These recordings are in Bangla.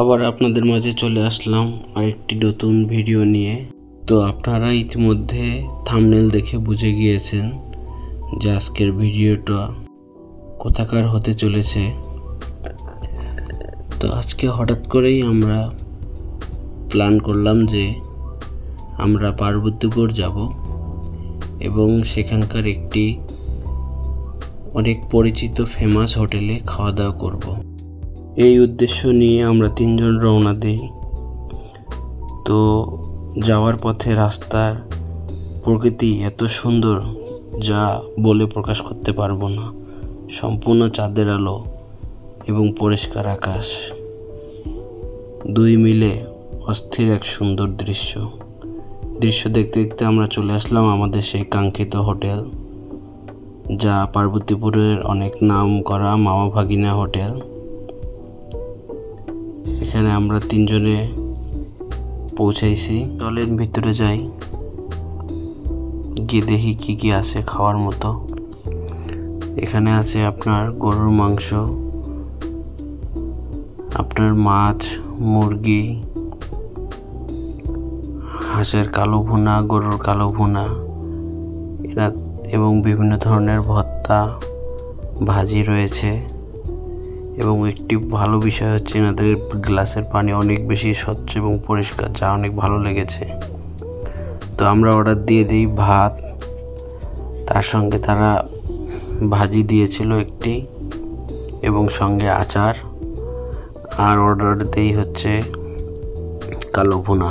আবার আপনাদের মাঝে চলে আসলাম আরেকটি নতুন ভিডিও নিয়ে। তো আপনারা ইতিমধ্যে থাম্বনেল দেখে বুঝে গিয়েছেন যে আজকের ভিডিওটা কোথাকার হতে চলেছে। তো আজকে হঠাৎ করেই আমরা প্ল্যান করলাম যে আমরা পার্বতীপুর যাব এবং সেখানকার একটি অনেক পরিচিত ফেমাস হোটেলে খাওয়া দাওয়া করব। এই উদ্দেশ্য নিয়ে আমরা 3 জন রওনা দিই। তো যাওয়ার পথে রাস্তার প্রকৃতি এত সুন্দর যা বলে প্রকাশ করতে পারবো না। সম্পূর্ণ চাঁদের আলো এবং পরিষ্কার আকাশ, দুই মিলে অস্থির এক সুন্দর দৃশ্য দেখতে দেখতে আমরা চলে আসলাম আমাদের সেই কাঙ্ক্ষিত হোটেল, যা পার্বতীপুরের অনেক নাম করা মামা ভাগিনা হোটেল। এখানে আমরা 3 জনে পৌঁছাইছি। চলেন ভিতরে যাই, গিয়ে দেখি কি কি আছে খাওয়ার মতো। এখানে আছে আপনার গরুর মাংস, আপনার মাছ, মুরগি, হাঁসের কালো ভুনা, গরুর কালো ভুনা এরা এবং বিভিন্ন ধরনের ভর্তা, ভাজি রয়েছে। এবং একটি ভালো বিষয় হচ্ছে এনাদের গ্লাসের পানি অনেক বেশি স্বচ্ছ এবং পরিষ্কার, যা অনেক ভালো লেগেছে। তো আমরা অর্ডার দিয়ে দিই ভাত, তার সঙ্গে তারা ভাজি দিয়েছিল একটি এবং সঙ্গে আচার, আর অর্ডার দিই হচ্ছে কালো ভুনা।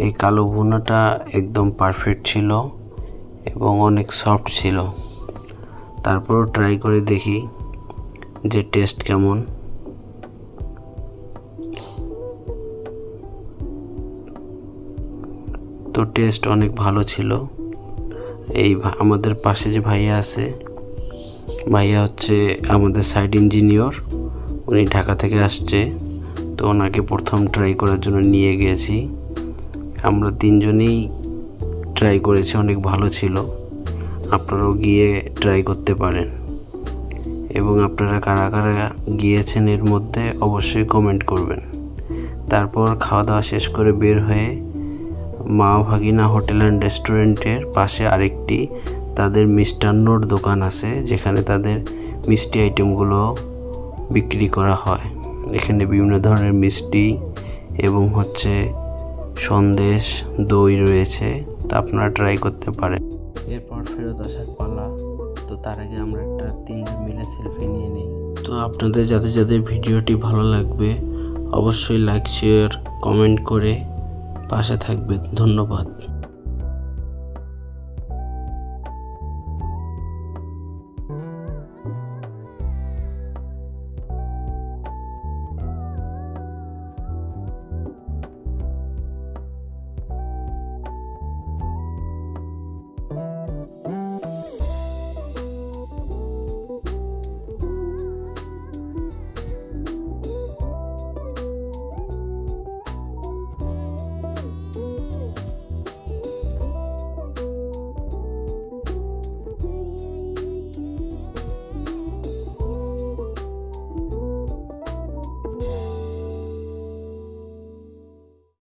এই কালো ভুনাটা একদম পারফেক্ট ছিল এবং অনেক সফট ছিল। তারপরও ট্রাই করে দেখি যে টেস্ট কেমন। তো টেস্ট অনেক ভালো ছিল। এই আমাদের পাশে যে ভাইয়া আছে, ভাইয়া হচ্ছে আমাদের সাইড ইঞ্জিনিয়র, উনি ঢাকা থেকে আসছে। তো ওনাকে প্রথম ট্রাই করার জন্য নিয়ে গিয়েছি। আমরা 3 জনেই ট্রাই করেছি, অনেক ভালো ছিল। আপনারাও গিয়ে ট্রাই করতে পারেন এবং আপনারা কারা কারা গিয়েছেন এর মধ্যে অবশ্যই কমেন্ট করবেন। তারপর খাওয়া দাওয়া শেষ করে বের হয়ে মা ভাগিনা হোটেল অ্যান্ড রেস্টুরেন্টের পাশে আরেকটি তাদের মিষ্টান্নর দোকান আছে, যেখানে তাদের মিষ্টি আইটেমগুলো বিক্রি করা হয়। এখানে বিভিন্ন ধরনের মিষ্টি এবং হচ্ছে সন্দেশ, দই রয়েছে, তা আপনারা ট্রাই করতে পারেন। এরপর ফেরত আসার পালা। তো তার আগে আমরা একটা 3 জন মিলে সেলফি নিয়ে নিই। তো আপনাদের যাদের ভিডিওটি ভালো লাগবে অবশ্যই লাইক, শেয়ার, কমেন্ট করে পাশে থাকবেন। ধন্যবাদ।